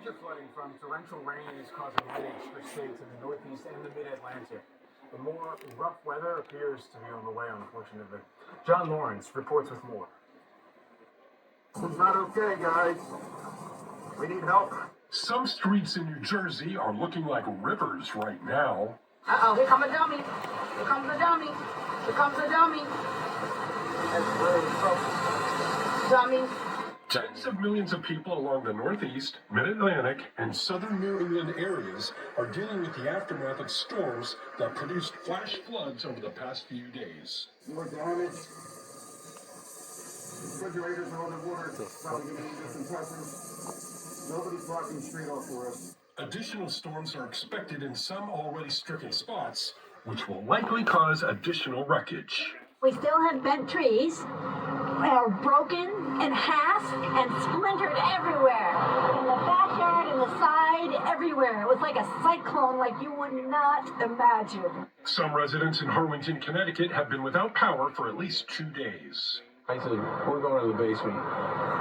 Winter flooding from torrential rain is causing headaches for states in the Northeast and the Mid-Atlantic. But more rough weather appears to be on the way, unfortunately. John Lawrence reports with more. It's not okay, guys. We need help. Some streets in New Jersey are looking like rivers right now. Uh-oh, here comes a dummy. Here comes a dummy. Here comes a dummy. That's really close. Dummy. Tens of millions of people along the Northeast, Mid-Atlantic, and southern New England areas are dealing with the aftermath of storms that produced flash floods over the past few days. More damage. Refrigerators are underwater. Probably going to need disinfectants. Nobody's blocking the street off for us. Additional storms are expected in some already stricken spots, which will likely cause additional wreckage. We still have bent trees that are broken in half and splintered everywhere. In the backyard, in the side, everywhere. It was like a cyclone like you would not imagine. Some residents in Harwinton, Connecticut have been without power for at least 2 days. I said, we're going to the basement.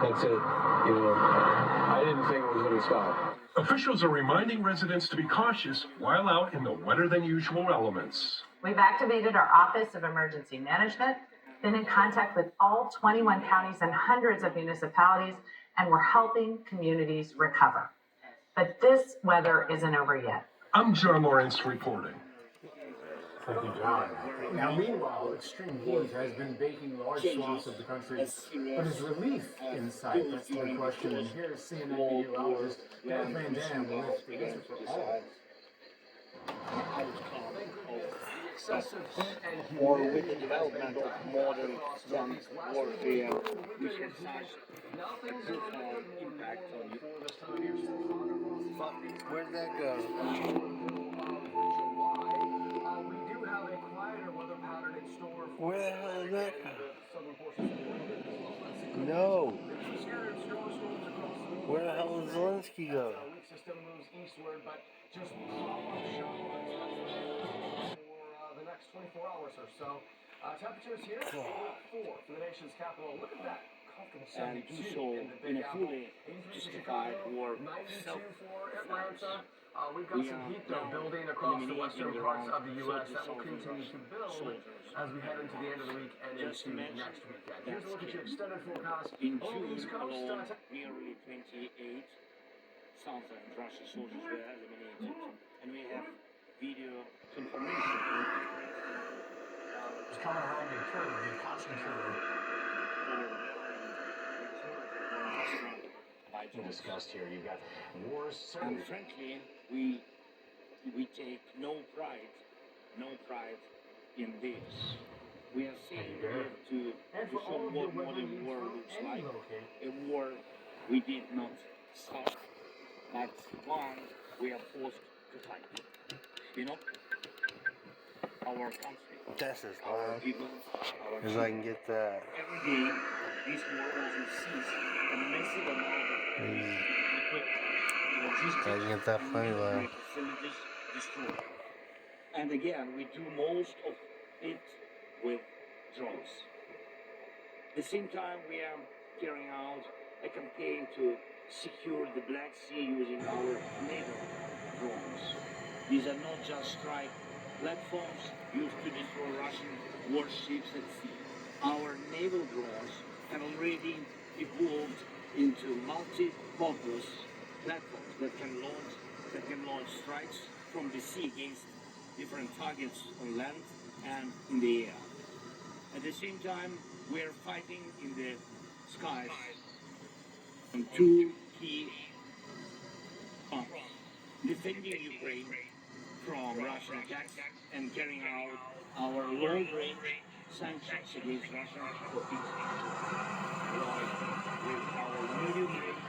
That's it. I didn't think it was going to stop. Officials are reminding residents to be cautious while out in the wetter than usual elements. We've activated our Office of Emergency Management, been in contact with all 21 counties and hundreds of municipalities, and we're helping communities recover. But this weather isn't over yet. I'm John Lawrence reporting. Thank you, John. Now, meanwhile, extreme heat has been baking large swaths of the country, but is relief in sight? That's the big question. And here's CNN meteorologist Dan Van Dam with the answer for all. Or with the development of modern guns warfare, which has such a profound impact on you. Where'd that go? Where the hell did that go? No. Where the hell did Zelensky go? The next 24 hours or so. Temperatures here, 4 for the nation's capital. Look at that. Comfortable 72 do so in a fully justified war. 92 for Atlanta. We've got some heat though building across the western parts of the U.S. that will continue to build as we head into the end of the week and into next weekend. Here's a look at your extended forecast In on the East June Coast. alone, nearly 28 Southern Russian soldiers were eliminated, and we have video confirmation. It's coming around the curve, the concentrated. Discussed here. You've got wars. And frankly, we take no pride in this. We are saying to show what modern war looks like. A war we did not start, but one we are forced to fight. Our country, That's as our loud people, our as I can get that. every day, this war also sees a massive amount of logistics, I can get that funny loud. facilities destroyed. And again, we do most of it with drones. At the same time, we are carrying out a campaign to secure the Black Sea using our naval drones. These are not just strike platforms used to destroy Russian warships at sea. Our naval drones have already evolved into multi-purpose platforms that can launch strikes from the sea against different targets on land and in the air. At the same time, we are fighting in the skies on two key fronts: defending Ukraine from Russian attacks and carrying out our long-range sanctions against Russia for peace. With our medium-range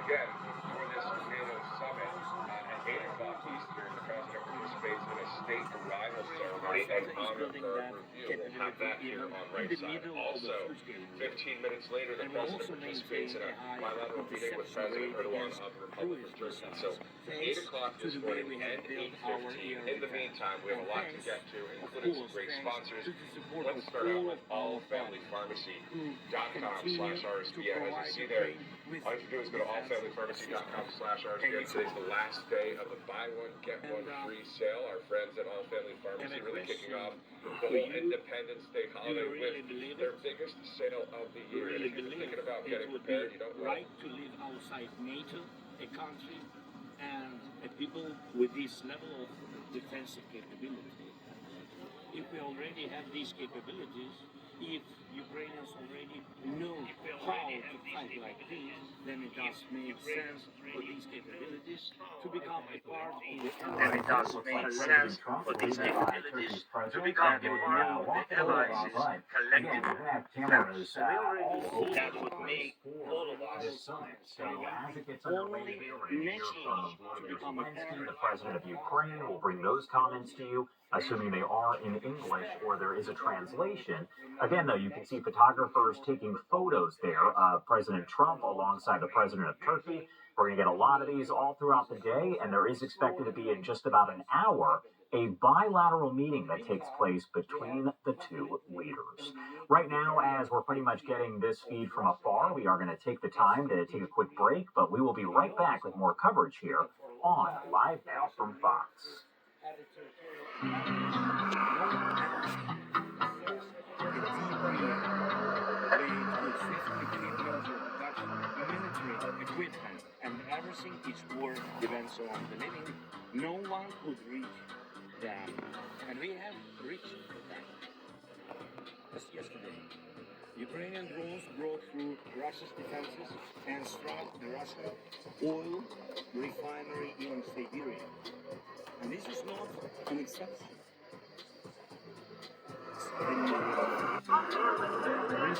again, for this NATO summit, at 8 o'clock Eastern, the president participates in a state arrival ceremony and honor bird review. We'll have that here on right side. Also, 15 minutes later, the president participates in a bilateral meeting with President Erdogan of the Republic of Turkey. So, 8 o'clock this morning and 8:15. In the meantime, we have a lot to get to, including some great sponsors. Let's start out with allfamilypharmacy.com/RSBN. As you see there, all you have to do is go to allfamilypharmacy.com/RSBN. Today's the last day of the buy one, get one free sale. Our friends at All Family Pharmacy really kicking off the whole Independence Day holiday with their biggest sale of the year. And if you're thinking about getting prepared, you don't right to live outside NATO, a country, and a people with this level of defensive capability. If we already have these capabilities, if Ukrainians already know how to fight like this, then it does make sense for these capabilities to become a part of the And it does make sense for these capabilities to become a part of the allies' collective. We're going to have cameras all over that would make all of us this summit. So as it gets underway, we're going to hear from Zelensky, the president of Ukraine. We'll bring those comments to you, assuming they are in English or there is a translation. Again, though, you can see photographers taking photos there of President Trump alongside the president of Turkey. We're going to get a lot of these all throughout the day, and there is expected to be in just about an hour a bilateral meeting that takes place between the two leaders. Right now, as we're pretty much getting this feed from afar, we are going to take the time to take a quick break, but we will be right back with more coverage here on Live Now from Fox. Military equipment and everything each war depends on the living. No one could reach them, and we have reached them. Just yesterday, Ukrainian drones broke through Russia's defenses and struck the Russian oil refinery in Siberia. And this is not an exception. There is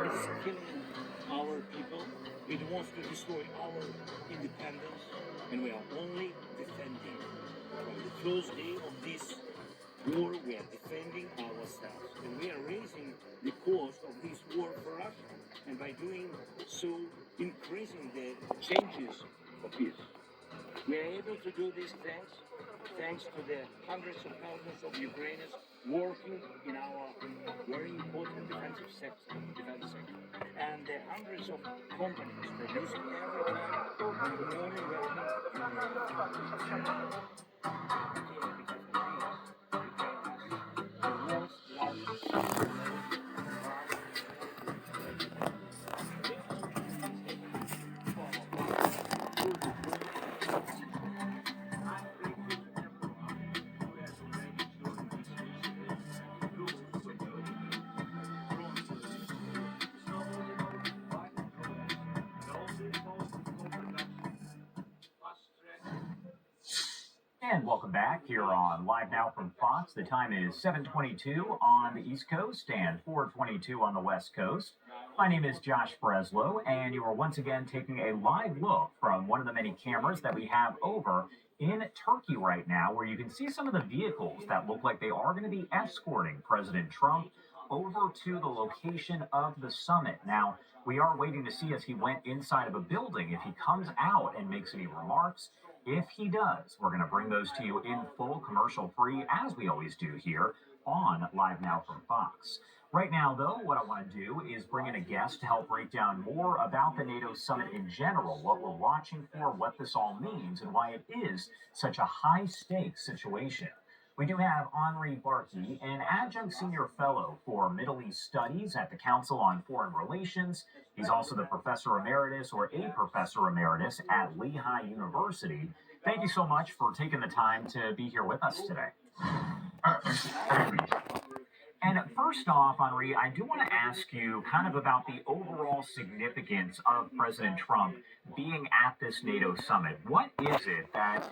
It's killing our people. It wants to destroy our independence, and we are only defending. From the first day of this war, we are defending ourselves, and we are raising the cost of this war for Russia, and by doing so, increasing the changes of peace. We are able to do these things thanks to the hundreds of thousands of Ukrainians working in our very important defensive sector, and the hundreds of companies producing every time more And welcome back here on Live Now from Fox. The time is 7:22 on the East Coast and 4:22 on the West Coast. My name is Josh Breslow, and you are once again taking a live look from one of the many cameras that we have over in Turkey right now, where you can see some of the vehicles that look like they are going to be escorting President Trump over to the location of the summit. Now, we are waiting to see as he went inside of a building if he comes out and makes any remarks. If he does, we're going to bring those to you in full, commercial-free, as we always do here on Live Now from Fox. Right now, though, what I want to do is bring in a guest to help break down more about the NATO summit in general, what we're watching for, what this all means, and why it is such a high-stakes situation. We do have Henri Barkey, an adjunct senior fellow for Middle East Studies at the Council on Foreign Relations. He's also the professor emeritus or a professor emeritus at Lehigh University. Thank you so much for taking the time to be here with us today. And first off, Henri, I do want to ask you kind of about the overall significance of President Trump being at this NATO summit. What is it that